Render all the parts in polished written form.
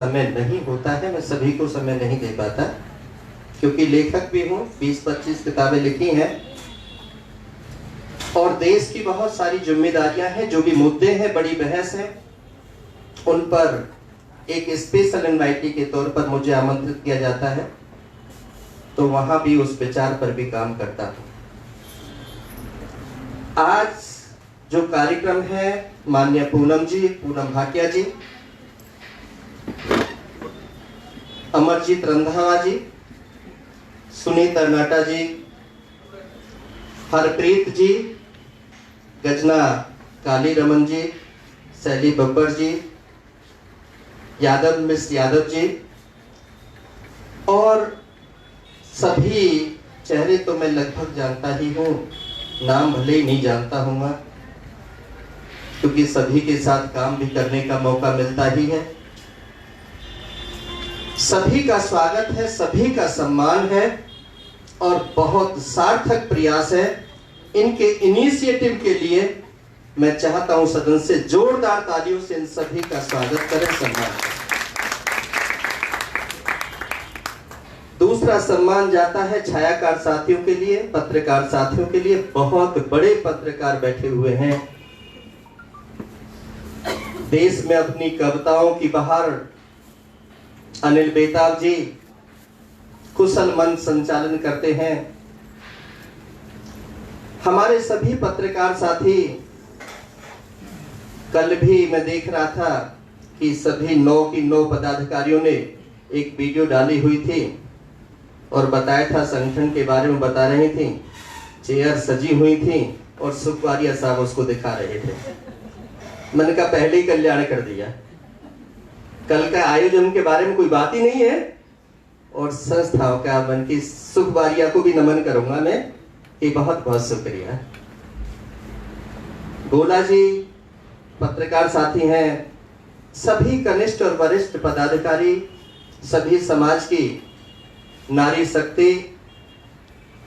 समय नहीं होता है, मैं सभी को समय नहीं दे पाता क्योंकि लेखक भी हूँ, 20-25 किताबें लिखी हैं और देश की बहुत सारी जिम्मेदारियां हैं। जो भी मुद्दे हैं, बड़ी बहस है, उन पर एक स्पेशल इनवाइटी के तौर पर मुझे आमंत्रित किया जाता है, तो वहां भी उस विचार पर भी काम करता हूँ। आज जो कार्यक्रम है, माननीय पूनम भाटिया जी, अमरजीत रंधावा जी, सुनीता नाटा जी, हरप्रीत जी, गजना काली रमन जी, शैली बब्बर जी, मिस यादव जी और सभी चेहरे तो मैं लगभग जानता ही हूँ, नाम भले ही नहीं जानता हूँगा क्योंकि सभी के साथ काम भी करने का मौका मिलता ही है। सभी का स्वागत है, सभी का सम्मान है और बहुत सार्थक प्रयास है। इनके इनिशिएटिव के लिए मैं चाहता हूं सदन से जोरदार तालियों से इन सभी का स्वागत करें, सम्मान करें। दूसरा सम्मान जाता है छायाकार साथियों के लिए, पत्रकार साथियों के लिए। बहुत बड़े पत्रकार बैठे हुए हैं, देश में अपनी कविताओं की बहार अनिल बेताब जी कुशल मंच संचालन करते हैं। हमारे सभी पत्रकार साथी, कल भी मैं देख रहा था कि सभी 9 की 9 पदाधिकारियों ने एक वीडियो डाली हुई थी और बताया था, संगठन के बारे में बता रही थी, चेयर सजी हुई थी और सुखवारिया साहब उसको दिखा रहे थे। मैंने कहा पहले ही कल्याण कर दिया, कल का आयोजन के बारे में कोई बात ही नहीं है। और संस्थाओं का मन की सुखवारिया को भी नमन करूंगा मैं, ये बहुत बहुत शुक्रिया। गोला जी पत्रकार साथी हैं, सभी कनिष्ठ और वरिष्ठ पदाधिकारी, सभी समाज की नारी शक्ति,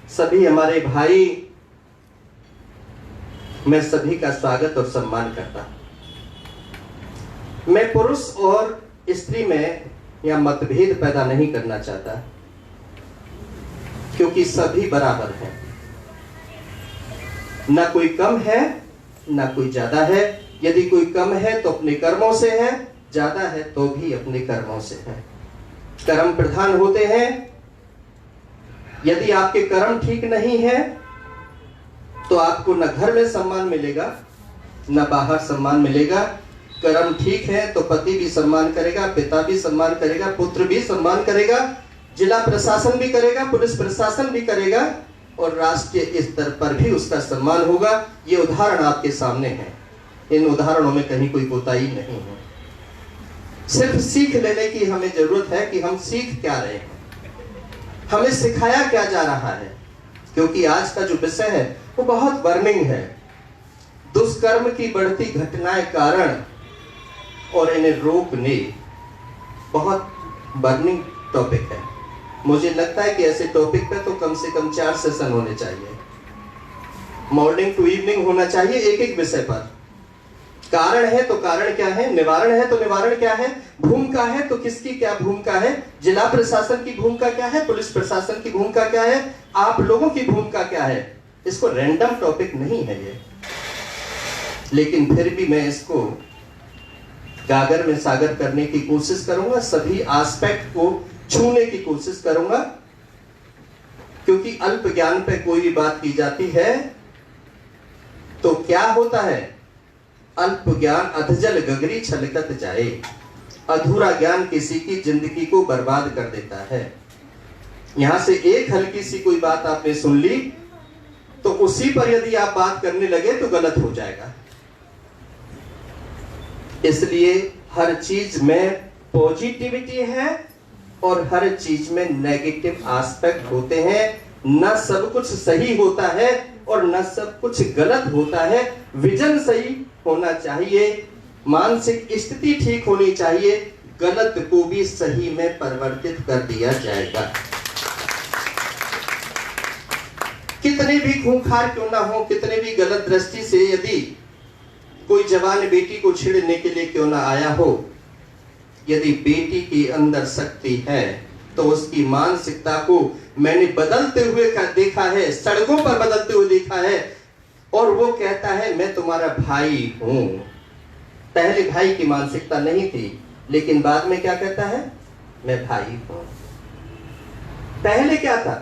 सभी हमारे भाई, मैं सभी का स्वागत और सम्मान करता हूं। मैं पुरुष और स्त्री में या मतभेद पैदा नहीं करना चाहता क्योंकि सभी बराबर हैं, ना कोई कम है ना कोई ज्यादा है। यदि कोई कम है तो अपने कर्मों से है, ज्यादा है तो भी अपने कर्मों से है। कर्म प्रधान होते हैं। यदि आपके कर्म ठीक नहीं है तो आपको न घर में सम्मान मिलेगा न बाहर सम्मान मिलेगा। कर्म ठीक है तो पति भी सम्मान करेगा, पिता भी सम्मान करेगा, पुत्र भी सम्मान करेगा, जिला प्रशासन भी करेगा, पुलिस प्रशासन भी करेगा और राष्ट्रीय स्तर पर भी उसका सम्मान होगा। ये उदाहरण आपके सामने है, इन उदाहरणों में कहीं कोई कोताही नहीं है। सिर्फ सीख लेने की हमें जरूरत है कि हम सीख क्या रहे हैं, हमें सिखाया क्या जा रहा है, क्योंकि आज का जो विषय है वो बहुत बर्निंग है। दुष्कर्म की बढ़ती घटनाएं कारण और इन्हें रोकने, बहुत बर्निंग टॉपिक है। मुझे लगता है कि ऐसे टॉपिक पे तो कम से कम 4 सेशन होने चाहिए, मॉर्निंग टू इवनिंग होना चाहिए एक एक विषय पर। कारण है तो कारण क्या है, निवारण है तो निवारण क्या है, भूमिका है तो किसकी क्या भूमिका है, जिला प्रशासन की भूमिका क्या है, पुलिस प्रशासन की भूमिका क्या है, आप लोगों की भूमिका क्या है। इसको रैंडम टॉपिक नहीं है ये, लेकिन फिर भी मैं इसको गागर में सागर करने की कोशिश करूंगा, सभी एस्पेक्ट को छूने की कोशिश करूंगा, क्योंकि अल्प ज्ञान पे कोई भी बात की जाती है तो क्या होता है, अल्प ज्ञान अधजल गगरी छलकत जाए। अधूरा ज्ञान किसी की जिंदगी को बर्बाद कर देता है। यहां से एक हल्की सी कोई बात आपने सुन ली तो उसी पर यदि आप बात करने लगे तो गलत हो जाएगा। इसलिए हर चीज में पॉजिटिविटी है और हर चीज में नेगेटिव एस्पेक्ट होते हैं। न सब कुछ सही होता है और न सब कुछ गलत होता है। विजन सही होना चाहिए, मानसिक स्थिति ठीक होनी चाहिए, गलत को भी सही में परिवर्तित कर दिया जाएगा। कितने भी खूंखार क्यों ना हो, कितने भी गलत दृष्टि से यदि कोई जवान बेटी को छेड़ने के लिए क्यों ना आया हो, यदि बेटी के अंदर शक्ति है तो उसकी मानसिकता को मैंने बदलते हुए देखा है, सड़कों पर बदलते हुए देखा है। और वो कहता है मैं तुम्हारा भाई हूं। पहले भाई की मानसिकता नहीं थी, लेकिन बाद में क्या कहता है, मैं भाई हूं। पहले क्या था,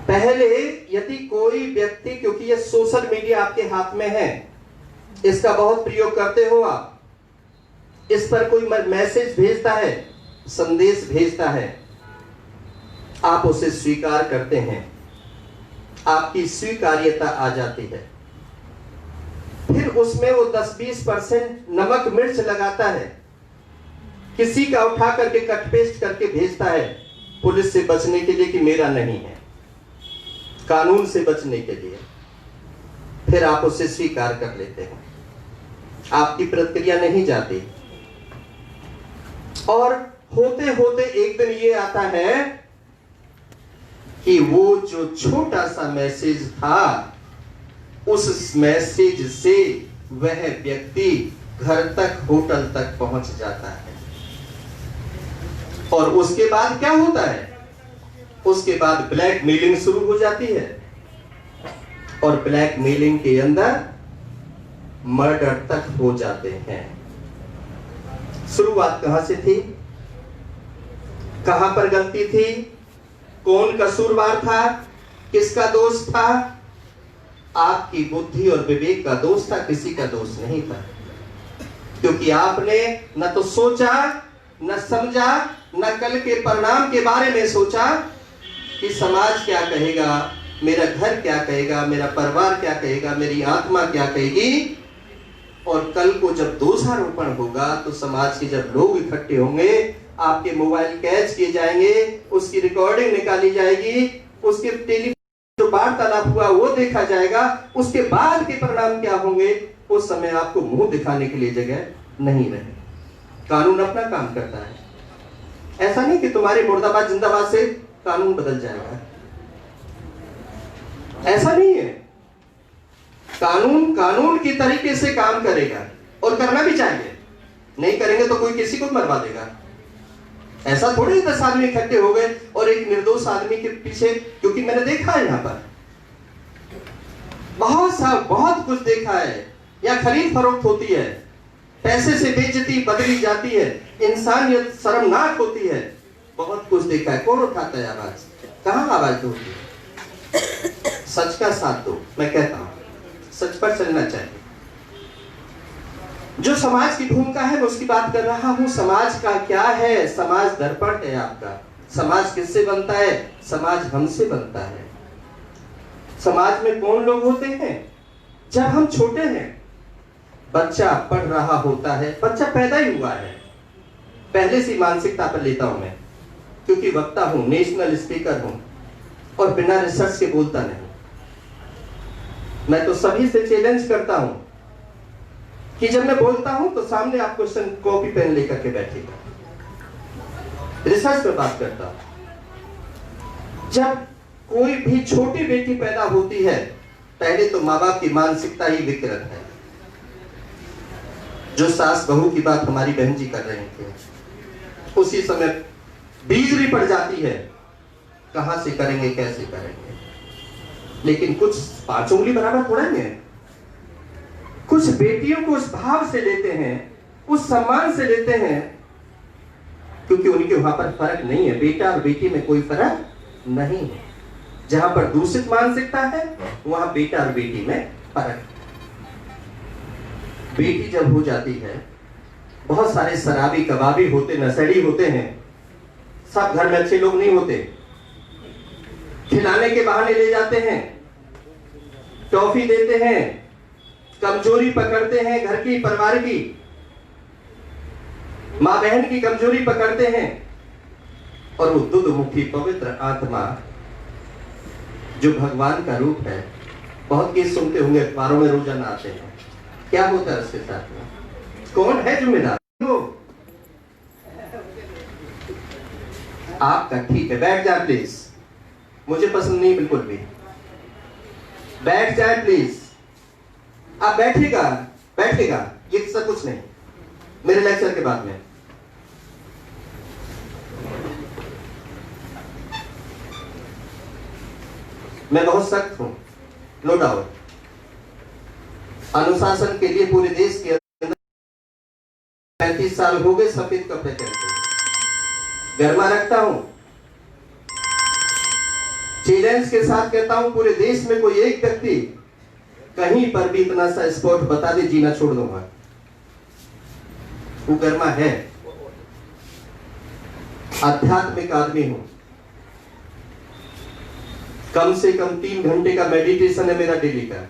पहले यदि कोई व्यक्ति, क्योंकि ये सोशल मीडिया आपके हाथ में है, इसका बहुत प्रयोग करते हो आप, इस पर कोई मैसेज भेजता है, संदेश भेजता है, आप उसे स्वीकार करते हैं, आपकी स्वीकार्यता आ जाती है। फिर उसमें वो 10-20% नमक मिर्च लगाता है, किसी का उठा करके कट पेस्ट करके भेजता है, पुलिस से बचने के लिए कि मेरा नहीं है, कानून से बचने के लिए। फिर आप उसे स्वीकार कर लेते हैं, आपकी प्रतिक्रिया नहीं जाती। और होते होते एक दिन ये आता है कि वो जो छोटा सा मैसेज था, उस मैसेज से वह व्यक्ति घर तक, होटल तक पहुंच जाता है। और उसके बाद क्या होता है, उसके बाद ब्लैकमेलिंग शुरू हो जाती है। और ब्लैकमेलिंग के अंदर मर्डर तक हो जाते हैं। शुरुआत कहां से थी, कहां पर गलती थी, कौन कसूरवार था, किसका दोष था? आपकी बुद्धि और विवेक का दोष था, किसी का दोष नहीं था। क्योंकि आपने न तो सोचा, न समझा, न कल के परिणाम के बारे में सोचा कि समाज क्या कहेगा, मेरा घर क्या कहेगा, मेरा परिवार क्या कहेगा, मेरी आत्मा क्या कहेगी। और कल को जब दोषारोपण होगा तो समाज के जब लोग इकट्ठे होंगे, आपके मोबाइल कैच किए जाएंगे, उसकी रिकॉर्डिंग निकाली जाएगी, उसके टेलीफोन जो वार्तालाप हुआ वो देखा जाएगा, उसके बाद के परिणाम क्या होंगे, उस समय आपको मुंह दिखाने के लिए जगह नहीं रहे। कानून अपना काम करता है। ऐसा नहीं कि तुम्हारे मुर्दाबाद जिंदाबाद से कानून बदल जाएगा, ऐसा नहीं है। कानून कानून की तरीके से काम करेगा और करना भी चाहिए। नहीं करेंगे तो कोई किसी को मरवा देगा। ऐसा थोड़े 10 आदमी इकट्ठे हो गए और एक निर्दोष आदमी के पीछे, क्योंकि मैंने देखा है यहाँ पर बहुत कुछ देखा है। यहाँ खरीद फरोख्त होती है, पैसे से बेइज्जती बदली जाती है, इंसानियत शर्मनाक होती है, बहुत कुछ देखा है। कौन उठाता है आवाज, कहां आवाज होती है? सच का साथ दो, मैं कहता हूं सच पर चलना चाहिए। जो समाज की भूमिका है मैं उसकी बात कर रहा हूं। समाज का क्या है, समाज दर्पण है आपका। समाज किससे बनता है, समाज हमसे बनता है। समाज में कौन लोग होते हैं? जब हम छोटे हैं, बच्चा पढ़ रहा होता है, बच्चा पैदा ही हुआ है, पहले से मानसिकता पर लेता हूं मैं, क्योंकि वक्ता हूं, नेशनल स्पीकर हूं और बिना रिसर्च के बोलता नहीं। मैं तो सभी से चैलेंज करता हूं कि जब मैं बोलता हूं तो सामने आप क्वेश्चन कॉपी पेन लेकर के बैठेगा। रिसर्च पर बात करता हूं। जब कोई भी छोटी बेटी पैदा होती है, पहले तो माँ बाप की मानसिकता ही विकृत है। जो सास बहू की बात हमारी बहन जी कर रहे थे, उसी समय बिजली पड़ जाती है, कहां से करेंगे, कैसे करेंगे। लेकिन कुछ 5 उंगली बराबर थोड़ा ही है। कुछ बेटियों को उस भाव से लेते हैं, उस सम्मान से लेते हैं, क्योंकि उनके वहां पर फर्क नहीं है। बेटा और बेटी में कोई फर्क नहीं है। जहां पर दूषित मानसिकता है वहां बेटा और बेटी में फर्क। बेटी जब हो जाती है, बहुत सारे शराबी कबाबी होते, नशेड़ी होते हैं, सब घर में अच्छे लोग नहीं होते, खिलाने के बहाने ले जाते हैं, टॉफी देते हैं, कमजोरी पकड़ते हैं घर की, परिवार की, मां बहन की कमजोरी पकड़ते हैं। और वो दुधमुखी पवित्र आत्मा जो भगवान का रूप है, बहुत केस सुनते होंगे, अखबारों में रोजाना आते हैं। क्या होता है उसके साथ में? कौन है जिम्मेदार? आपका ठीक है, बैठ जाए प्लीज, मुझे पसंद नहीं बिल्कुल भी। बैठ जाए प्लीज। आप बैठेगा, ये सब कुछ नहीं। मेरे लेक्चर के बाद में। मैं बहुत सख्त हूं, नो डाउट। अनुशासन के लिए पूरे देश के अंदर 35 साल हो गए सफेद कपड़े पहनते, गर्मा रखता हूं। चैलेंज के साथ कहता हूं, पूरे देश में कोई एक व्यक्ति कहीं पर भी इतना सा स्पॉट बता दे, जीना छोड़ दूंगा। वो गर्मा है, आध्यात्मिक आदमी हूं। कम से कम 3 घंटे का मेडिटेशन है मेरा डेली का।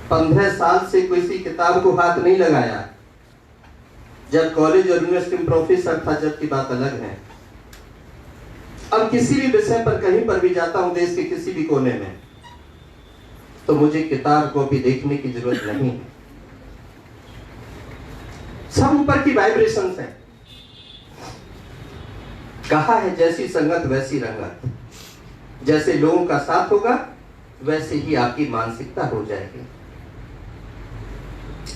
15 साल से किसी किताब को हाथ नहीं लगाया। जब कॉलेज और यूनिवर्सिटी में प्रोफेसर था जब की बात अलग है। अब किसी भी विषय पर कहीं पर भी जाता हूं देश के किसी भी कोने में, तो मुझे किताब कॉपी देखने की जरूरत नहीं है। सब ऊपर की वाइब्रेशन है। कहा है जैसी संगत वैसी रंगत। जैसे लोगों का साथ होगा वैसे ही आपकी मानसिकता हो जाएगी।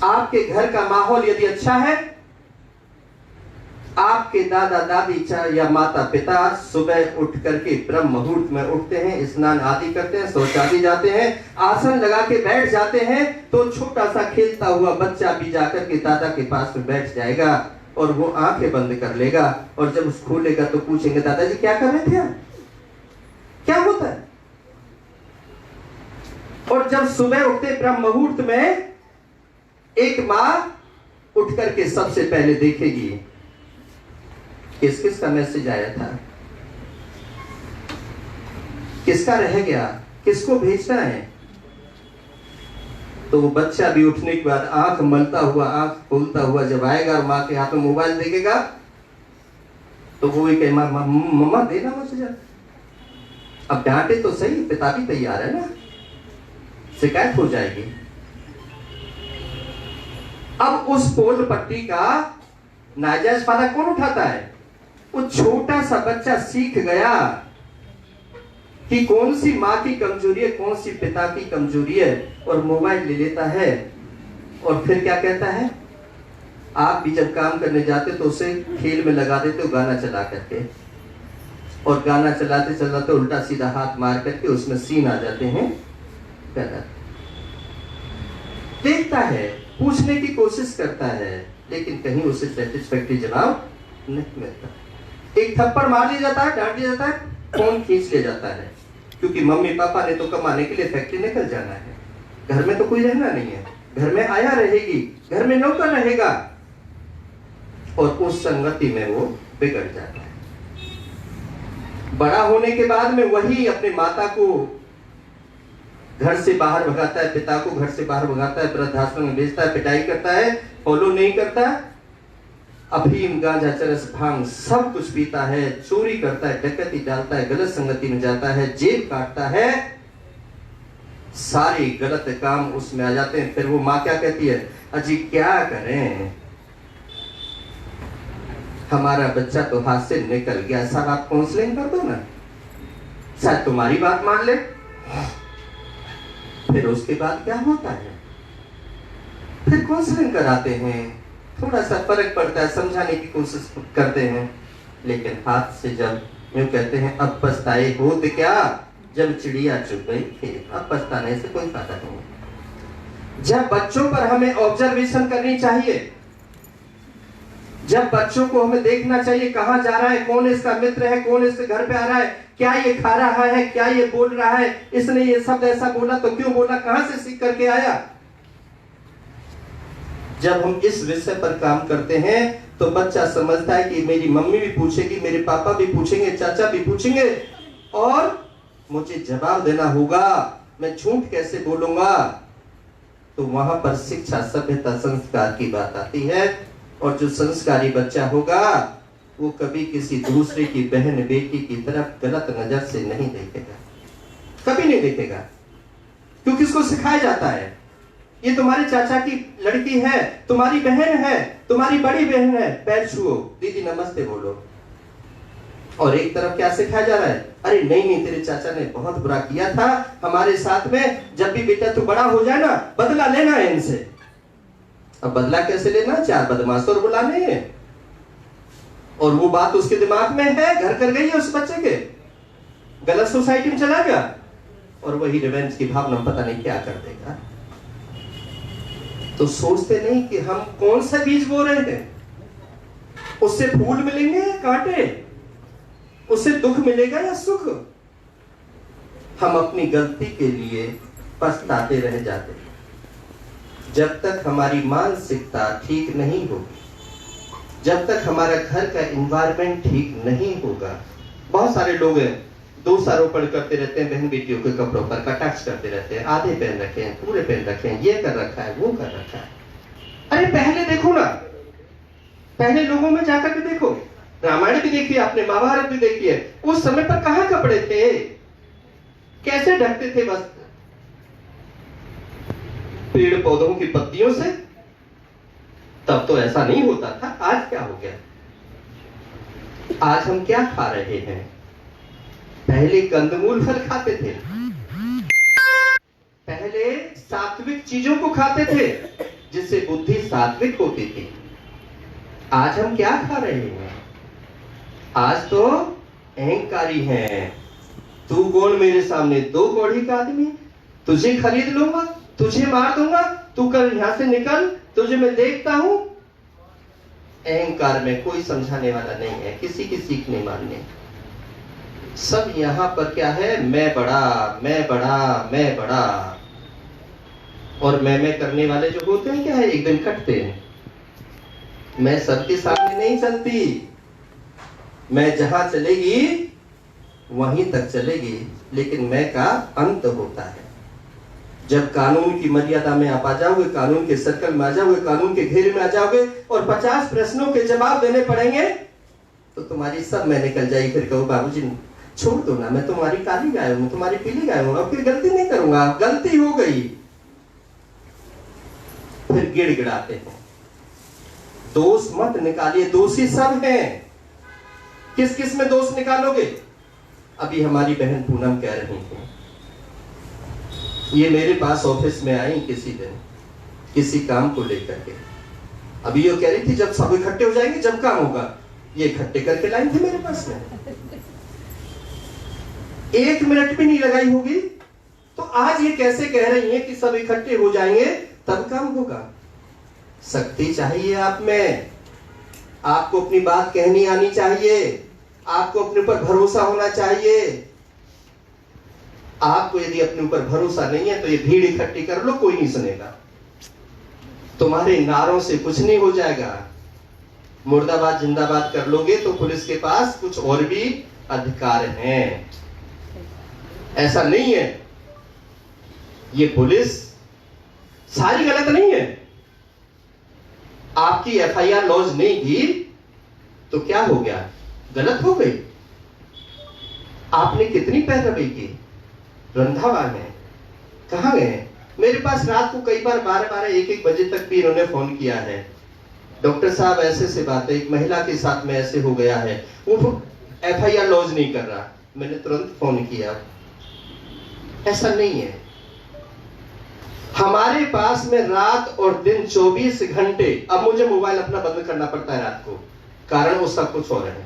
आपके घर का माहौल यदि अच्छा है, आपके दादा दादी या माता पिता सुबह उठ करके ब्रह्म मुहूर्त में उठते हैं, स्नान आदि करते हैं, शौचालय जाते हैं, आसन लगा के बैठ जाते हैं, तो छोटा सा खेलता हुआ बच्चा भी जाकर के दादा के पास में बैठ जाएगा और वो आंखें बंद कर लेगा। और जब उस खोलेगा तो पूछेंगे दादाजी क्या कर रहे थे आप? क्या होता है? और जब सुबह उठते ब्रह्म मुहूर्त में एक मां उठ करके सबसे पहले देखेगी किस किस का मैसेज आया था, किसका रह गया, किसको भेजना है। तो वो बच्चा भी उठने के बाद आंख मलता हुआ, आंख खोलता हुआ जब आएगा और माँ के हाथ में मोबाइल देखेगा तो वो भी कहे मम्मा देना मुझे। अब डांटे तो सही, पिता भी तैयार है ना, शिकायत हो जाएगी। अब उस पोल पट्टी का नाजायज फायदा कौन उठाता है? वो छोटा सा बच्चा सीख गया कि कौन सी माँ की कमजोरी है, कौन सी पिता की कमजोरी है, और मोबाइल ले लेता है। और फिर क्या कहता है? आप भी जब काम करने जाते तो उसे खेल में लगा देते हो गाना चला करके, और गाना चलाते चलाते उल्टा सीधा हाथ मार करके उसमें सीन आ जाते हैं। देखता है, पूछने की कोशिश करता है, लेकिन कहीं उसे सेटिस्फैक्टरी जवाब नहीं मिलता। एक थप्पड़ मार दिया जाता है, डांट दिया जाता है, फोन खींच लिया जाता है, क्योंकि मम्मी पापा ने तो कमाने के लिए फैक्ट्री निकल जाना है, घर में तो कोई रहना नहीं है, घर में आया रहेगी, घर में नौकर रहेगा, और उस संगति में वो बिगड़ जाता है। बड़ा होने के बाद में वही अपने माता को घर से बाहर भगाता है, पिता को घर से बाहर भगाता है, वृद्धाश्रम में भेजता है, पिटाई करता है, फॉलो नहीं करता, अफीम गांजा चरस भांग सब कुछ पीता है, चोरी करता है, डकैती डालता है, गलत संगति में जाता है, जेब काटता है, सारे गलत काम उसमें आ जाते हैं। फिर वो माँ क्या कहती है? अजी क्या करें, हमारा बच्चा तो हाथ से निकल गया, साहब आप काउंसलिंग कर दो ना, शायद तुम्हारी बात मान ले। फिर उसके बाद क्या होता है? फिर काउंसलिंग कराते हैं, थोड़ा सा फर्क पड़ता है, समझाने की कोशिश करते हैं, लेकिन हाथ से जब यूं कहते हैं अब पछताए होत क्या जब चिड़िया चुग गई खेत, अब पछताने से कोई फायदा नहीं। जब बच्चों पर हमें ऑब्जर्वेशन करनी चाहिए, जब बच्चों को हमें देखना चाहिए कहां जा रहा है, कौन इसका मित्र है, कौन इसके घर पे आ रहा है, क्या ये खा रहा है, क्या ये बोल रहा है, इसने ये शब्द ऐसा बोला तो क्यों बोला, कहां से सीख करके आया। जब हम इस विषय पर काम करते हैं तो बच्चा समझता है कि मेरी मम्मी भी पूछेगी, मेरे पापा भी पूछेंगे, चाचा भी पूछेंगे, और मुझे जवाब देना होगा, मैं झूठ कैसे बोलूंगा। तो वहां पर शिक्षा, सभ्यता, संस्कार की बात आती है, और जो संस्कारी बच्चा होगा वो कभी किसी दूसरे की बहन बेटी की तरफ गलत नजर से नहीं देखेगा, कभी नहीं देखेगा, क्योंकि इसको सिखाया जाता है ये तुम्हारे चाचा की लड़की है, तुम्हारी बहन है, तुम्हारी बड़ी बहन है, पैर छुओ, दीदी नमस्ते बोलो। और एक तरफ क्या सिखाया जा रहा है? अरे नहीं नहीं, तेरे चाचा ने बहुत बुरा किया था हमारे साथ में, जब भी बेटा तू बड़ा हो जाए ना बदला लेना है इनसे। अब बदला कैसे लेना, 4 बदमाश और बुलाने हैं, और वो बात उसके दिमाग में है, घर कर गई है उस बच्चे के, गलत सोसाइटी में चला गया, और वही रिवेंज की भावना पता नहीं क्या कर देगा। तो सोचते नहीं कि हम कौन सा बीज बो रहे हैं, उससे फूल मिलेंगे या कांटे, उससे दुख मिलेगा या सुख। हम अपनी गलती के लिए पछताते रह जाते हैं। जब तक हमारी मानसिकता ठीक नहीं होगी, जब तक हमारा घर का एनवायरनमेंट ठीक नहीं होगा। बहुत सारे लोग हैं दोषारोपण करते रहते हैं, बहन बेटियों के कपड़ों पर कटाक्ष करते रहते हैं, आधे पहन रखे हैं, पूरे पहन रखे हैं, ये कर रखा है, वो कर रखा है। अरे पहले देखो ना, पहले लोगों में जाकर के देखो, रामायण भी देखिए आपने, महाभारत भी देखिए, उस समय पर कहां कपड़े थे, कैसे ढकते थे, बस पेड़ पौधों की पत्तियों से। तब तो ऐसा नहीं होता था। आज क्या हो गया, आज हम क्या खा रहे हैं, पहले कंदमूल फल खाते थे, पहले सात्विक चीजों को खाते थे जिससे बुद्धि सात्विक होती थी। आज हम क्या खा रहे हैं, आज तो अहंकारी हैं। तू कौन मेरे सामने, 2 कौड़ी का आदमी, तुझे खरीद लूंगा, तुझे मार दूंगा, तू कल यहां से निकल, तुझे मैं देखता हूं। अहंकार में कोई समझाने वाला नहीं है, किसी की सीख नहीं मानने। सब यहां पर क्या है, मैं बड़ा, मैं बड़ा, मैं बड़ा। और मैं करने वाले जो होते हैं क्या है, एक दिन कटते हैं। मैं सबके सामने नहीं चलती, मैं जहां चलेगी वहीं तक चलेगी, लेकिन मैं का अंत होता है। जब कानून की मर्यादा में आप आ जाओगे, कानून के सर्कल में आ जाओगे, कानून के घेरे में आ जाओगे और 50 प्रश्नों के जवाब देने पड़ेंगे, तो तुम्हारी सब मैं निकल जाएगी। फिर कहो बाबूजी छोड़ दो ना, मैं तुम्हारी काली गाय हूं, तुम्हारी पीली गाय हूं, अब फिर गलती नहीं करूंगा, गलती हो गई। फिर गिड़गिड़ाते हैं। दोष मत निकालिए, दोषी सब हैं। किस किस में दोष निकालोगे। अभी हमारी बहन पूनम कह रही थी, ये मेरे पास ऑफिस में आई किसी दिन किसी काम को लेकर के। अभी ये कह रही थी जब सब इकट्ठे हो जाएंगे, जब काम होगा, ये इकट्ठे करके लाई थी मेरे पास में। 1 मिनट भी नहीं लगाई होगी। तो आज ये कैसे कह रही है कि सब इकट्ठे हो जाएंगे तब काम होगा। शक्ति चाहिए आप में, आपको अपनी बात कहनी आनी चाहिए, आपको अपने ऊपर भरोसा होना चाहिए। आपको यदि अपने ऊपर भरोसा नहीं है तो ये भीड़ इकट्ठी कर लो, कोई नहीं सुनेगा। तुम्हारे नारों से कुछ नहीं हो जाएगा। मुर्दाबाद जिंदाबाद कर लोगे तो पुलिस के पास कुछ और भी अधिकार हैं। ऐसा नहीं है, ये पुलिस सारी गलत नहीं है। आपकी एफआईआर लॉन्च नहीं की तो क्या हो गया, गलत हो गई। आपने कितनी पैरवी की, रंधावा है, कहां गए। मेरे पास रात को कई बार 12-12, 1-1 बजे तक भी इन्होंने फोन किया है, डॉक्टर साहब ऐसे से बात है, एक महिला के साथ में ऐसे हो गया है, वो एफआईआर लॉन्च नहीं कर रहा। मैंने तुरंत फोन किया। ऐसा नहीं है, हमारे पास में रात और दिन 24 घंटे। अब मुझे मोबाइल अपना बंद करना पड़ता है रात को, कारण उसका कुछ और है,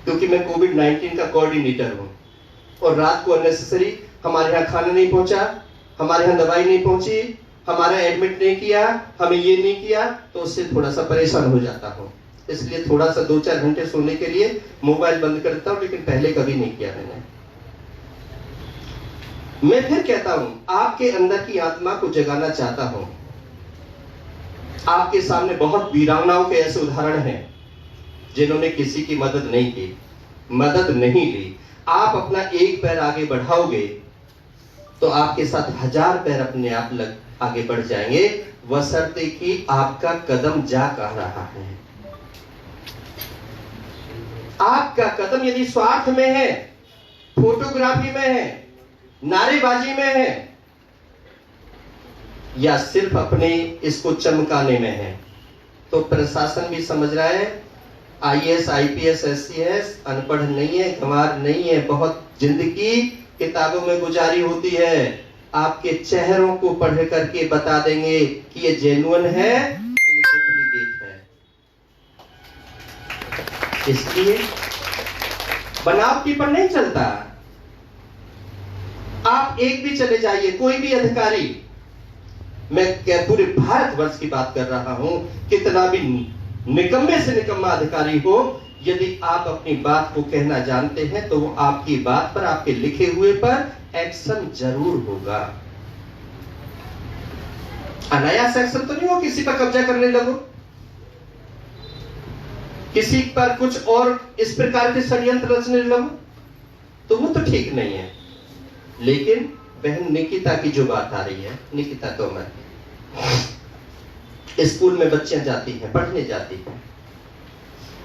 क्योंकि मैं कोविड-19 का कोऑर्डिनेटर हूं। और रात को अननेसेसरी हमारे यहाँ खाना नहीं पहुंचा, हमारे यहाँ दवाई नहीं पहुंची, हमारा एडमिट नहीं किया, हमें ये नहीं किया, तो उससे थोड़ा सा परेशान हो जाता हूं। इसलिए थोड़ा सा 2-4 घंटे सोने के लिए मोबाइल बंद कर देता हूं, लेकिन पहले कभी नहीं किया मैंने। मैं फिर कहता हूं, आपके अंदर की आत्मा को जगाना चाहता हूं। आपके सामने बहुत वीरांगनाओं के ऐसे उदाहरण हैं जिन्होंने किसी की मदद नहीं की, मदद नहीं ली। आप अपना एक पैर आगे बढ़ाओगे तो आपके साथ 1000 पैर अपने आप आगे बढ़ जाएंगे, बशर्ते कि आपका कदम जा कहां रहा है। आपका कदम यदि स्वार्थ में है, फोटोग्राफी में है, नारेबाजी में है, या सिर्फ अपने इसको चमकाने में है, तो प्रशासन भी समझ रहा है आईएएस, आईपीएस, एससीएस अनपढ़ नहीं है, गंवार नहीं है, बहुत जिंदगी किताबों में गुजारी होती है। आपके चेहरों को पढ़ करके बता देंगे कि ये जेन्युइन है इसलिए बनावटी पर नहीं चलता। आप एक भी चले जाइए, कोई भी अधिकारी, मैं क्या पूरे भारतवर्ष की बात कर रहा हूं, कितना भी निकम्मे से निकम्मा अधिकारी हो, यदि आप अपनी बात को कहना जानते हैं तो वो आपकी बात पर, आपके लिखे हुए पर एक्शन जरूर होगा। अनायास एक्शन तो नहीं हो, किसी पर कब्जा करने लगो, किसी पर कुछ और इस प्रकार के षड्यंत्र रचने लगो, तो वो तो ठीक नहीं है। लेकिन बहन निकिता की जो बात आ रही है, निकिता तोमर, स्कूल में बच्चियां जाती हैं, पढ़ने जाती हैं।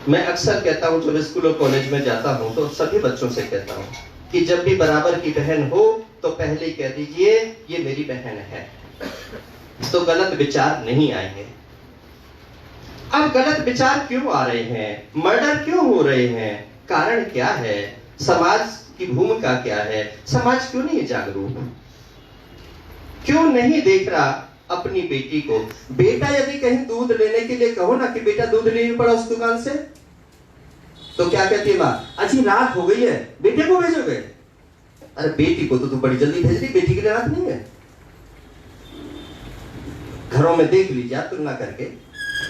मैं अक्सर कहता हूं, जब स्कूल और कॉलेज में जाता हूं तो सभी बच्चों से कहता हूं कि जब भी बराबर की बहन हो तो पहले ही कह दीजिए ये मेरी बहन है, तो गलत विचार नहीं आएंगे। अब गलत विचार क्यों आ रहे हैं, मर्डर क्यों हो रहे हैं, कारण क्या है, समाज की भूमिका क्या है, समाज क्यों नहीं जागरूक, क्यों नहीं देख रहा अपनी बेटी को। बेटा यदि कहीं दूध लेने के लिए कहो ना कि बेटा दूध लेने पड़ा उस दुकान से, तो क्या कहती है माँ, अच्छी रात हो गई है, बेटे को भेजोगे? अरे बेटी को तो तू बड़ी जल्दी भेज दी, बेटी के लिए रात नहीं है। घरों में देख लीजिए तुलना करके,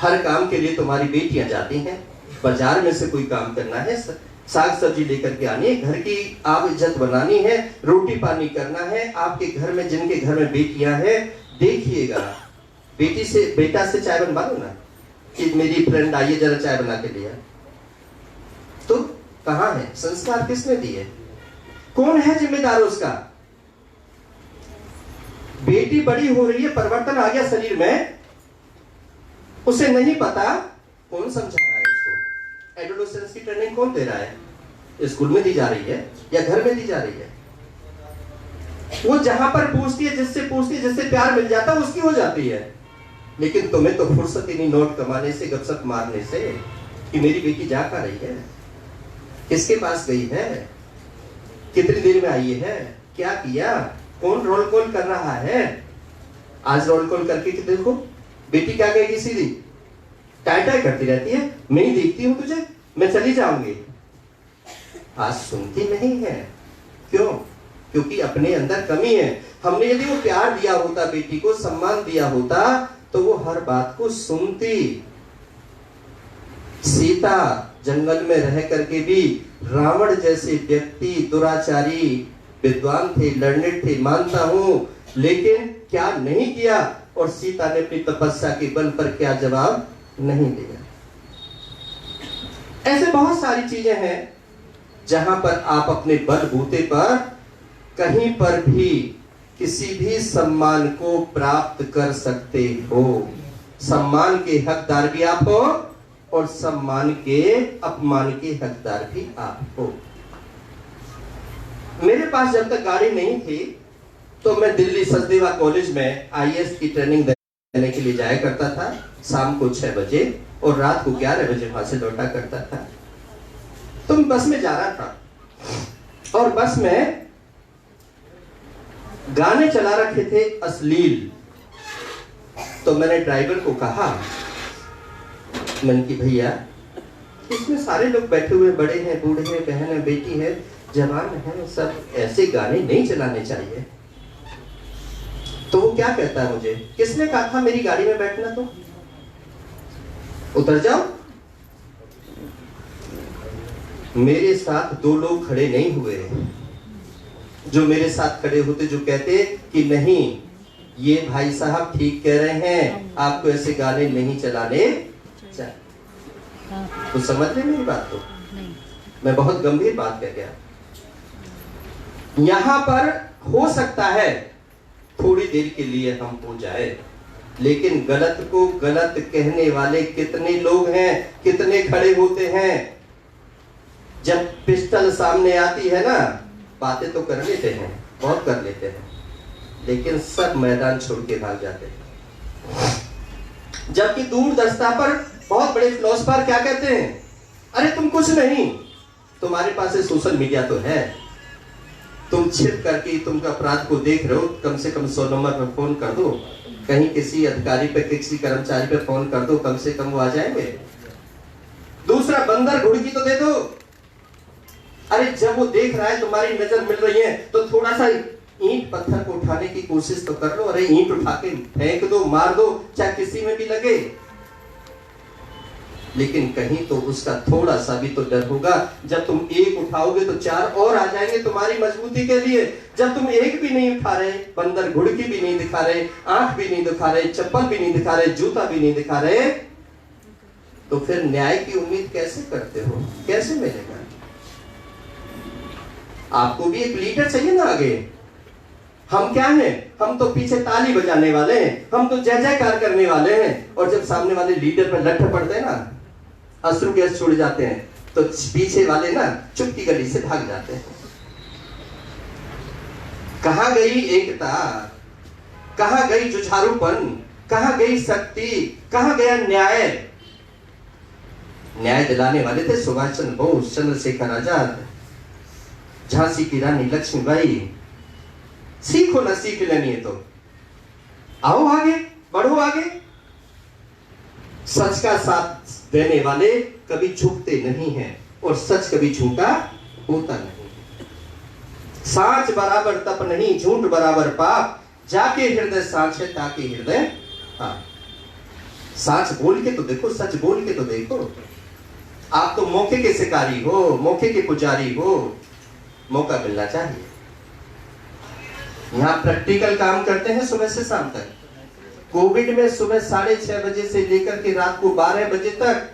हर काम के लिए तुम्हारी बेटियां जाती हैं। बाजार में से कोई काम करना है, साग सब्जी लेकर के आनी है, घर की आप इज्जत बनानी है, रोटी पानी करना है। आपके घर में, जिनके घर में बेटियां हैं, देखिएगा, बेटी से, बेटा से चाय बनवा लो ना कि मेरी फ्रेंड आई है जरा चाय बना के लिया, तो कहां है संस्कार, किसने दिए, कौन है जिम्मेदार उसका? बेटी बड़ी हो रही है, परिवर्तन आ गया शरीर में, उसे नहीं पता, कौन समझा रहा है उसको? एडोलेसेंस की ट्रेनिंग कौन दे रहा है? स्कूल में दी जा रही है या घर में दी जा रही है? वो जहां पर पूछती है, जिससे पूछती है, जिससे प्यार मिल जाता है उसकी हो जाती है। लेकिन तुम्हें तो फुर्सत ही नहीं नोट कमाने से, गपशप मारने से कि मेरी बेटी जा कहां रही है, किसके पास गई है, कितनी देर में आई है, क्या किया, कौन रोल कॉल कर रहा है। आज रोल कॉल करके देखो, बेटी क्या कहेगी, सीधी टाई टाई करती रहती है, मैं ही देखती हूं तुझे, मैं चली जाऊंगी। आज सुनती नहीं है, क्यों? क्योंकि अपने अंदर कमी है। हमने यदि वो प्यार दिया होता, बेटी को सम्मान दिया होता, तो वो हर बात को सुनती। सीता जंगल में रह करके भी रावण जैसे व्यक्ति, दुराचारी विद्वान थे, लर्नेड थे, मानता हूं, लेकिन क्या नहीं किया, और सीता ने अपनी तपस्या के बल पर क्या जवाब नहीं दिया। ऐसे बहुत सारी चीजें हैं जहां पर आप अपने बलबूते पर कहीं पर भी किसी भी सम्मान को प्राप्त कर सकते हो। सम्मान के हकदार भी आप हो और सम्मान के, अपमान के हकदार भी आप हो। मेरे पास जब तक गाड़ी नहीं थी तो मैं दिल्ली सचदेवा कॉलेज में आईएएस की ट्रेनिंग देने के लिए जाया करता था, शाम को 6 बजे, और रात को 11 बजे वहां से लौटा करता था। तो मैं बस में जा रहा था और बस में गाने चला रखे थे अश्लील। तो मैंने ड्राइवर को कहा, मन की भैया, इसमें सारे लोग बैठे हुए, बड़े हैं, बूढ़े हैं, बहन है, बेटी है, जवान है, सब ऐसे गाने नहीं चलाने चाहिए। तो वो क्या कहता है मुझे, किसने कहा था मेरी गाड़ी में बैठना, तो उतर जाओ। मेरे साथ 2 लोग खड़े नहीं हुए, जो मेरे साथ खड़े होते, जो कहते कि नहीं, ये भाई साहब ठीक कह रहे हैं, आपको ऐसे गाने नहीं चलाने चाहिए। तो समझ रहे मेरी बात को? मैं बहुत गंभीर बात कह गया। यहां पर हो सकता है थोड़ी देर के लिए हम हो जाए, लेकिन गलत को गलत कहने वाले कितने लोग हैं, कितने खड़े होते हैं। जब पिस्टल सामने आती है ना, बातें तो कर लेते हैं, बहुत कर लेते हैं, लेकिन सब मैदान छोड़ के भाग जाते हैं। जबकि दूरदर्शिता पर बहुत बड़े फिलोसफर क्या कहते हैं, अरे तुम कुछ नहीं, तुम्हारे पास सोशल मीडिया तो है, तुम छिप करके तुम अपराध को देख रहे हो, कम से कम 100 नंबर पर फोन कर दो, कहीं किसी अधिकारी पे, किसी कर्मचारी पे फोन कर दो, कम से कम वो आ जाएंगे। दूसरा बंदर घुड़की तो दे दो। अरे जब वो देख रहा है तुम्हारी नजर मिल रही है तो थोड़ा सा ईंट पत्थर को उठाने की कोशिश तो कर लो। अरे ईंट उठा के फेंक दो, मार दो, चाहे किसी में भी लगे, लेकिन कहीं तो उसका थोड़ा सा भी तो डर होगा। जब तुम एक उठाओगे तो चार और आ जाएंगे तुम्हारी मजबूती के लिए। जब तुम एक भी नहीं उठा रहे, बंदर घुड़की भी नहीं दिखा रहे, आंख भी नहीं दिखा रहे, चप्पल भी नहीं दिखा रहे, जूता भी नहीं दिखा रहे, तो फिर न्याय की उम्मीद कैसे करते हो? कैसे मिलेगा? आपको भी एक लीडर चाहिए ना आगे। हम क्या हैं? हम तो पीछे ताली बजाने वाले हैं, हम तो जय जयकार करने वाले हैं, और जब सामने वाले लीडर पर लठ पड़ते हैं ना, अश्रु गैस छोड़ जाते हैं, तो पीछे वाले ना चुप की गली से भाग जाते हैं। कहां गई एकता, कहां गई जुझारूपन, कहां गई शक्ति, कहां गया न्याय? न्याय दिलाने वाले थे सुभाष चंद्र बोस, चंद्रशेखर आजाद, झांसी की रानी लक्ष्मीबाई। सीखो ना, सीख लेनी है तो आओ आगे, बढ़ो आगे। सच का साथ देने वाले कभी झुकते नहीं हैं, और सच कभी झूठा होता नहीं। सांच बराबर तप नहीं, झूठ बराबर पाप, जाके हृदय सांच है ताके हृदय। हाँ, सांच बोल के तो देखो, सच बोल के तो देखो। आप तो मौके के शिकारी हो, मौके के पुजारी हो, मौका मिलना चाहिए। यहाँ प्रैक्टिकल काम करते हैं सुबह से शाम तक। कोविड में सुबह 6:30 बजे से लेकर के रात को 12 बजे तक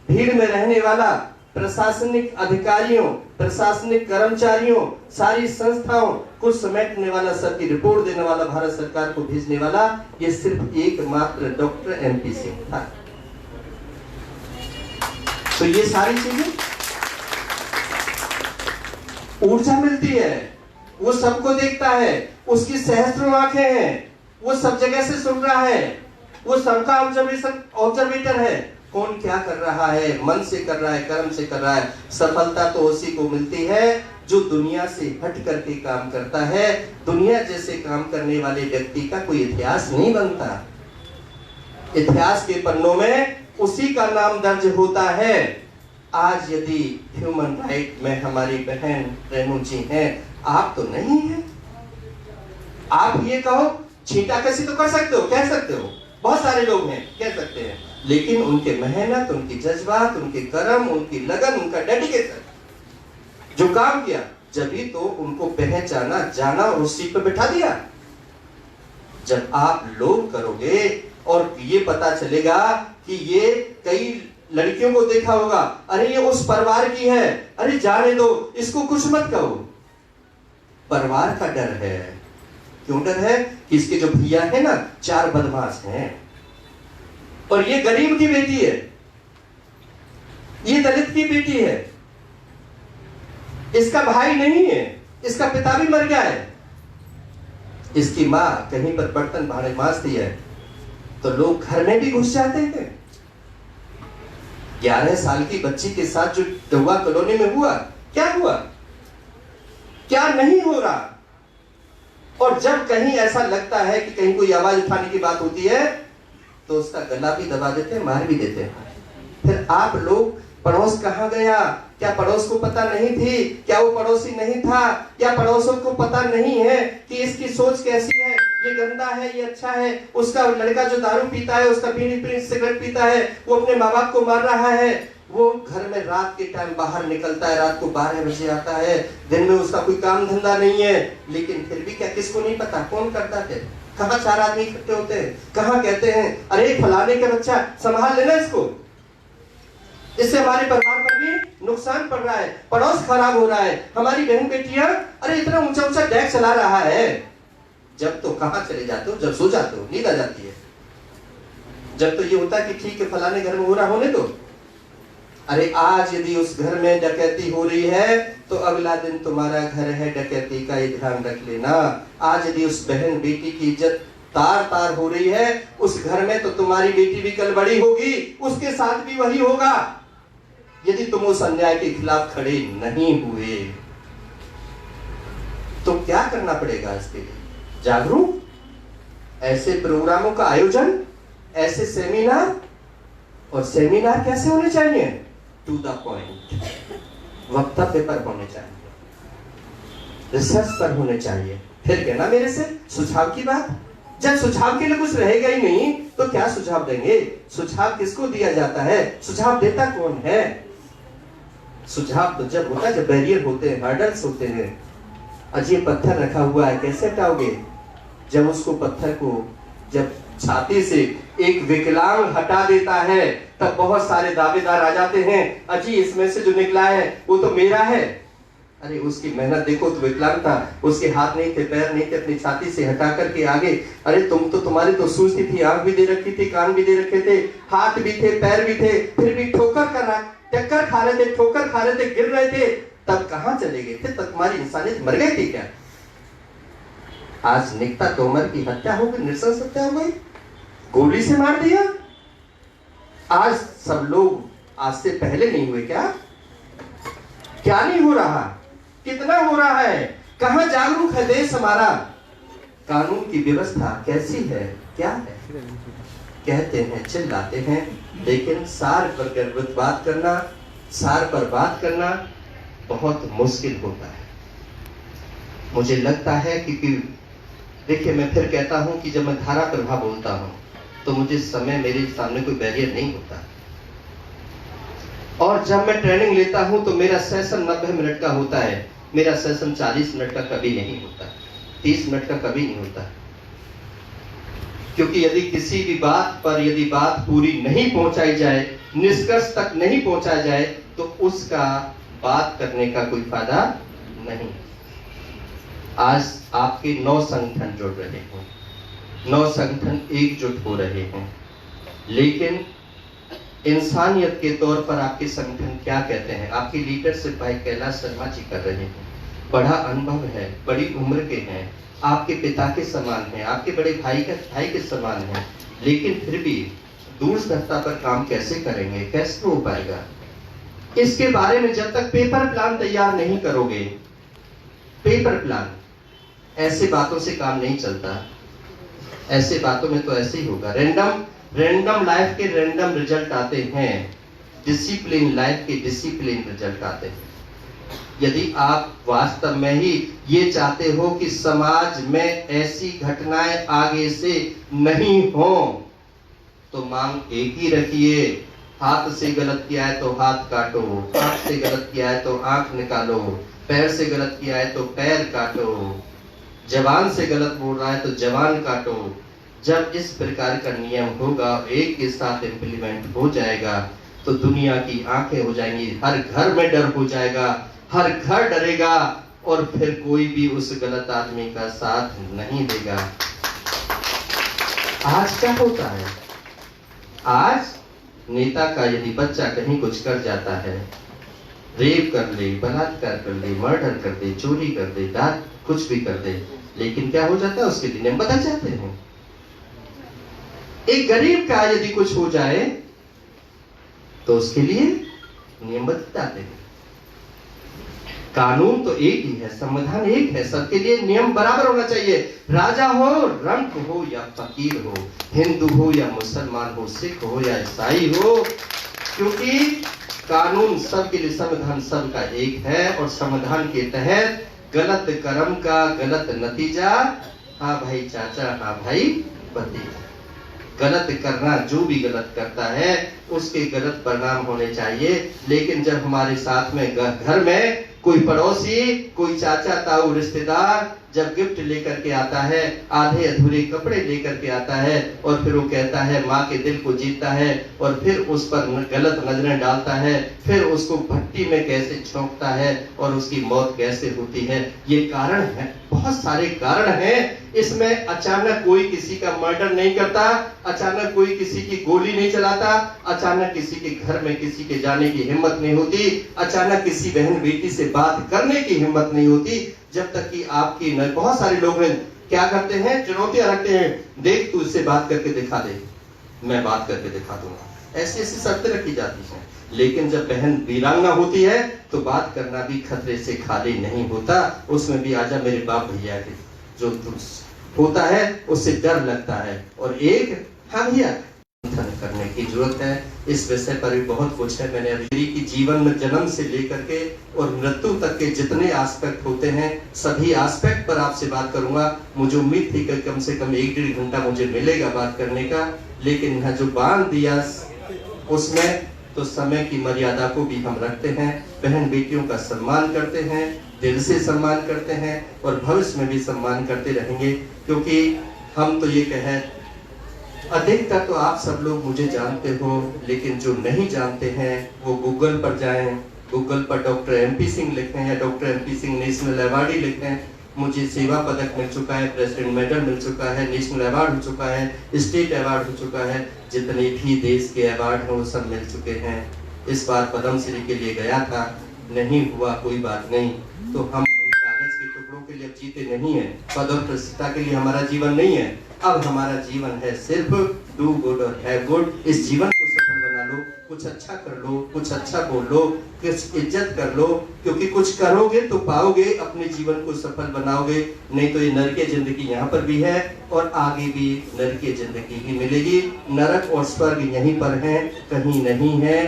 भीड़ में रहने वाला प्रशासनिक अधिकारियों, प्रशासनिक कर्मचारियों, सारी संस्थाओं को समेटने वाला, सबकी रिपोर्ट देने वाला, भारत सरकार को भेजने वाला, ये सिर्फ एकमात्र डॉक्टर MP सिंह था। तो ये सारी चीजें ऊर्जा मिलती है। वो सबको देखता है, उसकी सहस्त्रों आंखें हैं, वो सब जगह से सुन रहा है, वो सबका ऑब्जर्वेटर है। कौन क्या कर रहा है, मन से कर रहा है, कर्म से कर रहा है। सफलता तो उसी को मिलती है जो दुनिया से हट करके काम करता है। दुनिया जैसे काम करने वाले व्यक्ति का कोई इतिहास नहीं बनता। इतिहास के पन्नों में उसी का नाम दर्ज होता है। आज यदि ह्यूमन राइट में हमारी बहन रेणु जी हैं, आप तो नहीं हैं। आप ये कहो छींटा कसी तो कर सकते हो, कह सकते हो, बहुत सारे लोग हैं कह सकते हैं, लेकिन उनके मेहनत, उनकी जज्बात, उनके कर्म, उनकी लगन, उनका डेडिकेशन, जो काम किया, जब ही तो उनको पहचाना, जाना और उस सीट पर बिठा दिया। जब आप लोग करोगे और ये पता चलेगा कि ये कई लड़कियों को देखा होगा, अरे ये उस परिवार की है, अरे जाने दो, इसको कुछ मत कहो। परिवार का डर है। क्यों डर है? कि इसके जो भैया है ना, 4 बदमाश हैं, और ये गरीब की बेटी है, ये दलित की बेटी है, इसका भाई नहीं है, इसका पिता भी मर गया है, इसकी मां कहीं पर बर्तन भाड़े मांजती है, तो लोग घर में भी घुस जाते हैं। 11 साल की बच्ची के साथ जो डुआ कॉलोनी में हुआ, क्या हुआ, क्या नहीं हो रहा। और जब कहीं ऐसा लगता है कि कहीं कोई आवाज उठाने की बात होती है, तो उसका गला भी दबा देते हैं, मार भी देते हैं। फिर आप लोग, पड़ोस कहां गया? क्या पड़ोस को पता नहीं थी? क्या वो पड़ोसी नहीं था? क्या पड़ोसों को पता नहीं है कि इसकी सोच कैसी है, ये गंदा है, ये अच्छा है? उसका लड़का जो दारू पीता है, उसका बीड़ी सिगरेट पीता है, वो अपने माँ बाप को मार रहा है, वो घर में रात के टाइम बाहर निकलता है, रात को 12 बजे आता है, दिन में उसका कोई काम धंधा नहीं है, लेकिन फिर भी क्या किसको नहीं पता? कौन करता है? कहाँ 4 आदमी इकट्ठे होते हैं, कहाँ कहते हैं अरे फलाने का बच्चा संभाल लेना इसको, इससे हमारे परिवार पर भी नुकसान पड़ रहा है, पड़ोस खराब हो रहा है, हमारी बहन बेटियां अरे इतना ऊंचा ऊंचा डेक चला रहा है। जब तो कहाँ चले जाते हो? जब सो जाते हो, नींद आ जाती है। जब तो ये होता है कि ठीक है फलाने घर में हो रहा, होने दो। अरे आज यदि उस घर में डकैती हो रही है, तो अगला दिन तुम्हारा घर है डकैती का, ये ध्यान रख लेना। आज यदि उस बहन बेटी की इज्जत तार तार हो रही है उस घर में, तो तुम्हारी बेटी भी कल बड़ी होगी, उसके साथ भी वही होगा, यदि तुम उस अन्याय के खिलाफ खड़े नहीं हुए। तो क्या करना पड़ेगा इसके लिए? जागरूक, ऐसे प्रोग्रामों का आयोजन, ऐसे सेमिनार। और सेमिनार कैसे होने चाहिए? टू द पॉइंट, वक्तव्य पर होने चाहिए, रिसर्च पर होने चाहिए। फिर कहना मेरे से सुझाव की बात, जब सुझाव के लिए कुछ रहेगा ही नहीं तो क्या सुझाव देंगे? सुझाव किसको दिया जाता है? सुझाव देता कौन है? सुझाव तो जब होता है जब बैरियर होते हैं, हर्डल्स होते हैं। अजय पत्थर रखा हुआ है, कैसे हटाओगे? जब उसको पत्थर को जब छाती से एक विकलांग हटा देता है तब बहुत सारे दावेदार आ जाते हैं, अजी इसमें से जो निकला है वो तो मेरा है। अरे उसकी मेहनत देखो, तो विकलांग था, उसके हाथ नहीं थे, पैर नहीं थे, अपनी छाती से हटा करके आगे। अरे तुम्हारी तो सूझती थी, आंख भी दे रखी थी, कान भी दे रखे थे, हाथ भी थे, पैर भी थे, फिर भी ठोकर कर रहा, टक्कर खा रहे थे, ठोकर खा रहे थे, गिर रहे थे, तब कहां चले गए थे? तब तुम्हारी इंसानियत मर गई थी क्या? आज निकता तोमर की हत्या हो गई, नृशंस हत्या हो गई, गोली से मार दिया। आज सब लोग आज से पहले नहीं हुए क्या? क्या नहीं हो रहा? कितना हो रहा है? कहां जागरूक है देश हमारा? कानून की व्यवस्था कैसी है, क्या है? कहते हैं, चिल्लाते हैं, लेकिन सार पर बात करना बहुत मुश्किल होता है। मुझे लगता है कि देखिए, मैं फिर कहता हूं कि जब मैं धारा प्रवाह बोलता हूं तो मुझे समय, मेरे सामने कोई बैरियर नहीं होता। और जब मैं ट्रेनिंग लेता हूं तो मेरा सेशन 90 मिनट का होता है, मेरा सेशन 40 मिनट का कभी नहीं होता, 30 मिनट का कभी नहीं होता। क्योंकि यदि किसी भी बात पर यदि बात पूरी नहीं पहुंचाई जाए, निष्कर्ष तक नहीं पहुंचाया जाए, तो उसका बात करने का कोई फायदा नहीं। आज आपके 9 संगठन जुड़ रहे हैं, 9 संगठन एकजुट हो रहे हैं, लेकिन इंसानियत के तौर पर आपके संगठन क्या कहते हैं? आपकी लीडरशिप भाई कैलाश शर्मा जी कर रहे हैं, बड़ा अनुभव है, बड़ी उम्र के हैं, आपके पिता के समान हैं, आपके बड़े भाई के समान हैं, लेकिन फिर भी दूरदर्शिता पर काम कैसे करेंगे? कैसे हो पाएगा? इसके बारे में जब तक पेपर प्लान तैयार नहीं करोगे, पेपर प्लान, ऐसे बातों से काम नहीं चलता। ऐसे बातों में तो ऐसे ही होगा। रैंडम लाइफ के रैंडम रिजल्ट आते हैं, डिसिप्लिन लाइफ के डिसिप्लिन रिजल्ट आते हैं। यदि आप वास्तव में ही ये चाहते हो कि समाज में ऐसी घटनाएं आगे से नहीं हो, तो मांग एक ही रखिए, हाथ से गलत किया है तो हाथ काटो, आंख से गलत किया है तो आंख निकालो, पैर से गलत किया है तो पैर काटो, जवान से गलत बोल रहा है तो जवान काटो। जब इस प्रकार का नियम होगा, एक के साथ इम्प्लीमेंट हो जाएगा, तो दुनिया की आंखें हो जाएंगी, हर घर में डर हो जाएगा, हर घर डरेगा, और फिर कोई भी उस गलत आदमी का साथ नहीं देगा। आज क्या होता है? आज नेता का यदि बच्चा कहीं कुछ कर जाता है, रेप कर ले, बलात्कार कर ले, मर्डर कर दे, चोरी कर दे, डाक कुछ भी कर दे, लेकिन क्या हो जाता है? उसके नियम बदल जाते हैं। एक गरीब का यदि कुछ हो जाए तो उसके लिए नियम बदल जाते हैं। कानून तो एक ही है, संविधान एक है, सबके लिए नियम बराबर होना चाहिए। राजा हो, रंक हो या फकीर हो, हिंदू हो या मुसलमान हो, सिख हो या ईसाई हो, क्योंकि कानून सबके लिए, संविधान सबका एक है, और संविधान के तहत गलत कर्म का गलत नतीजा, हाँ भाई चाचा, हाँ भाई भतीजा, गलत करना, जो भी गलत करता है उसके गलत परिणाम होने चाहिए। लेकिन जब हमारे साथ में घर में कोई पड़ोसी, कोई चाचा ताऊ रिश्तेदार जब गिफ्ट लेकर के आता है, आधे अधूरे कपड़े लेकर के आता है, और फिर वो कहता है, माँ के दिल को जीतता है, और फिर उस पर गलत नजरें डालता है, फिर उसको भट्टी में कैसे झोंकता है और उसकी मौत कैसे होती है, ये कारण है, बहुत सारे कारण हैं। इसमें अचानक कोई किसी का मर्डर नहीं करता, अचानक कोई किसी की गोली नहीं चलाता, अचानक किसी के घर में किसी के जाने की हिम्मत नहीं होती, अचानक किसी बहन बेटी से बात करने की हिम्मत नहीं होती, जब तक कि आपकी न। बहुत सारे लोग हैं, क्या करते हैं? चुनौतियां रखते हैं, देख तू इससे बात करके दिखा दे, मैं बात करके दिखा दूंगा, ऐसी ऐसी शर्तें रखी जाती हैं। लेकिन जब बहन वीरांगना होती है तो बात करना भी खतरे से खाली नहीं होता, उसमें भी आजा मेरे बाप भैया के जो होता है उससे डर लगता है, और एक हाँ भैया करने की जरूरत है। इस विषय पर भी बहुत कुछ है। मैंने अभी की जीवन में जन्म से लेकर के और मृत्यु तक के जितने एस्पेक्ट होते हैं सभी एस्पेक्ट पर आपसे बात करूंगा। मुझे उम्मीद थी कि कम से कम 1-1.5 घंटा मुझे मिलेगा बात करने का, लेकिन यहाँ जो बांध दिया उसमें तो समय की मर्यादा को भी हम रखते हैं। बहन बेटियों का सम्मान करते हैं, दिल से सम्मान करते हैं और भविष्य में भी सम्मान करते रहेंगे, क्योंकि हम तो ये कहें, अधिकतर तो आप सब लोग मुझे जानते हो, लेकिन जो नहीं जानते हैं वो गूगल पर जाएं, गूगल पर डॉक्टर MP सिंह लिखें या doctor MP Singh national awardee लिखें। मुझे सेवा पदक मिल चुका है, प्रेसिडेंट मेडल मिल चुका है, नेशनल अवार्ड हो चुका है, स्टेट अवार्ड हो चुका है, जितने भी देश के अवार्ड हैं वो सब मिल चुके हैं। इस बार पद्मश्री के लिए गया था, नहीं हुआ, कोई बात नहीं। तो हम कागज के टुकड़ों के लिए अब जीते नहीं है, पद और प्रसिद्धता के लिए हमारा जीवन नहीं है। अब हमारा जीवन है सिर्फ डू गुड और हैव गुड। इस जीवन को सफल बना लो, कुछ अच्छा कर लो, कुछ अच्छा बोल लो, कुछ इज्जत कर लो, क्योंकि कुछ करोगे तो पाओगे, अपने जीवन को सफल बनाओगे। नहीं तो ये नरकीय जिंदगी यहाँ पर भी है और आगे भी नरकीय जिंदगी ही मिलेगी। नरक और स्वर्ग यहीं पर है, कहीं नहीं है।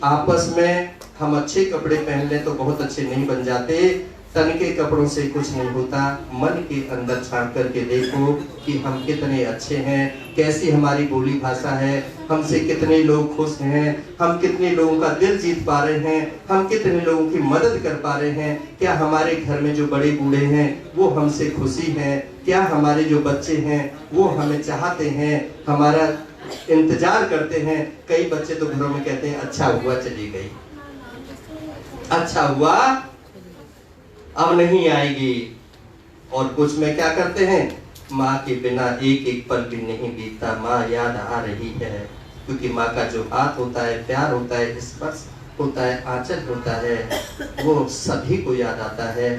आपस में हम अच्छे कपड़े पहन लें तो बहुत अच्छे नहीं बन जाते, तन के कपड़ों से कुछ नहीं होता। मन के अंदर झांक करके देखो कि हम कितने अच्छे हैं, कैसी हमारी बोली भाषा है, हमसे कितने लोग खुश हैं, हम कितने लोगों का दिल जीत पा रहे हैं, हम कितने लोगों की मदद कर पा रहे हैं। क्या हमारे घर में जो बड़े बूढ़े हैं वो हमसे खुशी हैं? क्या हमारे जो बच्चे हैं वो हमें चाहते हैं, हमारा इंतजार करते हैं? कई बच्चे तो घरों में कहते हैं अच्छा हुआ चली गई, अच्छा हुआ अब नहीं आएगी। और कुछ में क्या करते हैं, माँ के बिना एक एक पल भी नहीं बीतता, माँ याद आ रही है। क्योंकि माँ का जो हाथ होता है, प्यार होता है, स्पर्श होता है, आंचल होता है, वो सभी को याद आता है।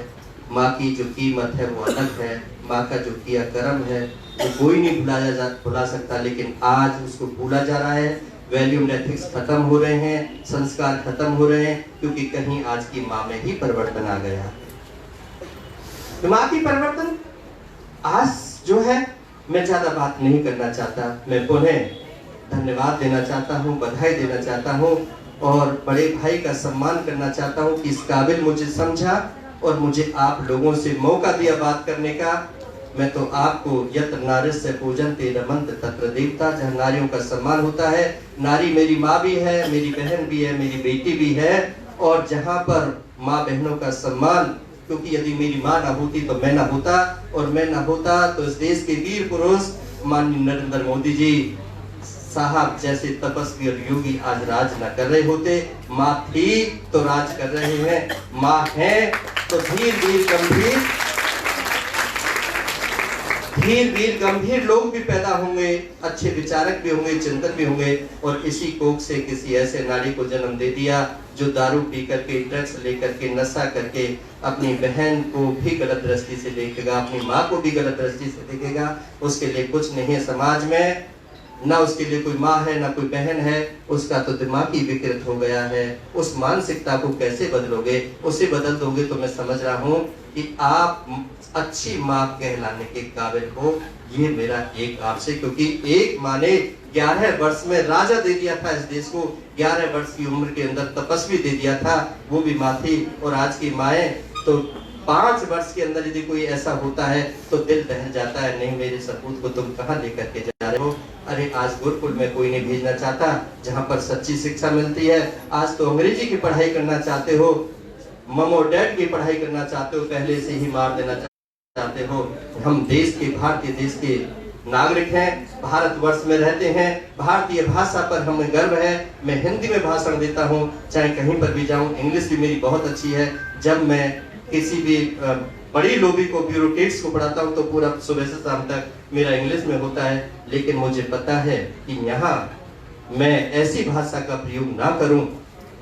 माँ की जो कीमत है वो अलग है, माँ का जो किया कर्म है वो कोई नहीं भुला सकता, लेकिन आज उसको भूला जा रहा है। वैल्यू एंड एथिक्स खत्म हो रहे हैं, संस्कार खत्म हो रहे हैं, क्योंकि कहीं आज की माँ में ही परिवर्तन आ गया। दिमागी परिवर्तन आज जो है, मैं ज्यादा बात नहीं करना चाहता। मैं पुनः धन्यवाद देना चाहता हूँ, बधाई देना चाहता हूँ और बड़े भाई का सम्मान करना चाहता हूँ कि इस काबिल मुझे समझा और मुझे आप लोगों से मौका दिया बात करने का। मैं तो आपको यत्र नारीस्य पूजन्ते रमन्ते तत्र देवता, जहाँ नारियों का सम्मान होता है, नारी मेरी माँ भी है, मेरी बहन भी है, मेरी बेटी भी है। और जहाँ पर माँ बहनों का सम्मान, क्योंकि यदि मेरी माँ ना होती तो मैं ना होता, और मैं ना होता तो इस देश के वीर पुरुष माननीय नरेंद्र मोदी जी साहब जैसे तपस्वी और योगी आज राज न कर रहे होते। माँ थी तो राज कर रहे हैं, माँ है तो धीर वीर गंभीर लोग भी पैदा होंगे, अच्छे विचारक भी होंगे, चिंतन भी होंगे। और इसी कोख से किसी ऐसे नारी को जन्म दे दिया जो दारू पी करके, ड्रग्स लेकर के, नशा करके अपनी बहन को भी गलत दृष्टि से देखेगा, अपनी माँ को भी गलत दृष्टि से देखेगा। उसके लिए कुछ नहीं है समाज में, ना उसके लिए कोई माँ है ना कोई बहन है, उसका तो दिमाग ही विकृत हो गया है। उस मानसिकता को कैसे बदलोगे? उसे बदल दोगे तो मैं समझ रहा हूँ कि आप अच्छी माँ कहलाने के काबिल हो। ये मेरा एक आपसे, क्योंकि एक माँ ने 11 वर्ष में राजा दे दिया था इस देश को, 11 वर्ष की उम्र के अंदर तपस्वी दे दिया था, वो भी माँ थी। और आज की माएँ तो 5 वर्ष के अंदर यदि कोई ऐसा होता है तो दिल दहल जाता है, नहीं मेरे सपूत को तुम कहाँ लेकर के जा रहे हो? अरे आज गुरुकुल में कोई नहीं भेजना चाहता जहाँ पर सच्ची शिक्षा मिलती है। आज तो अंग्रेजी की पढ़ाई करना चाहते हो, मम और डैड की पढ़ाई करना चाहते हो, पहले से ही मार देना चाहते हो। हम देश के, भारतीय देश के नागरिक हैं, भारतवर्ष में रहते हैं, भारतीय भाषा पर हमें गर्व है। मैं हिंदी में भाषण देता हूँ, चाहे कहीं पर भी जाऊँ, इंग्लिश भी मेरी बहुत अच्छी है। जब मैं किसी भी बड़ी लोबी को, ब्यूरोक्रेट्स को पढ़ाता हूँ तो पूरा सुबह से शाम तक मेरा इंग्लिश में होता है। लेकिन मुझे पता है कि यहाँ मैं ऐसी भाषा का प्रयोग ना करूं।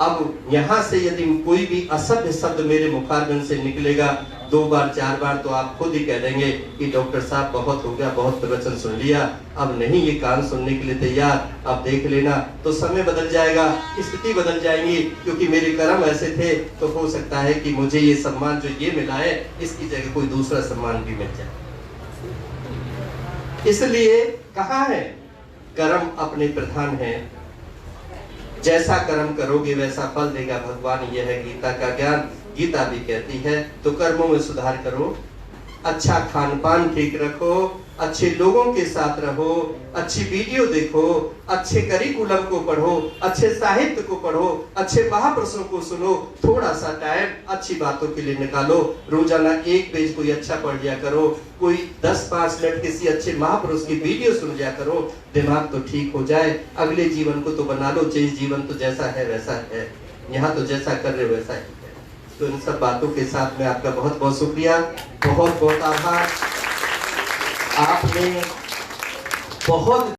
अब यहाँ से यदि कोई भी असभ्य शब्द मेरे मुखारबिंद से निकलेगा 2 बार 4 बार तो आप खुद ही कह देंगे कि डॉक्टर साहब बहुत हो गया, बहुत प्रवचन सुन लिया, अब नहीं ये कान सुनने के लिए तैयार, अब देख लेना। तो समय बदल जाएगा, स्थिति बदल जाएंगी, क्योंकि मेरे कर्म ऐसे थे। तो हो सकता है कि मुझे ये सम्मान जो ये मिला है, इसकी जगह कोई दूसरा सम्मान भी मिल जाए। इसलिए कहाँ है कर्म अपने प्रधान है, जैसा कर्म करोगे वैसा फल देगा भगवान, यह है गीता का ज्ञान। गीता भी कहती है तो कर्मों में सुधार करो, अच्छा खान पान ठीक रखो, अच्छे लोगों के साथ रहो, अच्छी वीडियो देखो, अच्छे करिकुलम को पढ़ो, अच्छे साहित्य को पढ़ो, अच्छे महापुरुषों को सुनो, थोड़ा सा टाइम अच्छी बातों के लिए निकालो। रोजाना एक पेज कोई अच्छा पढ़ लिया करो, कोई 10-5 मिनट किसी अच्छे महापुरुष की वीडियो सुन लिया करो, दिमाग तो ठीक हो जाए। अगले जीवन को तो बना लो, जिस जीवन तो जैसा है वैसा है, यहाँ तो जैसा कर रहे हो वैसा ही है। तो इन सब बातों के साथ में आपका बहुत बहुत शुक्रिया, बहुत बहुत आभार। आपने बहुत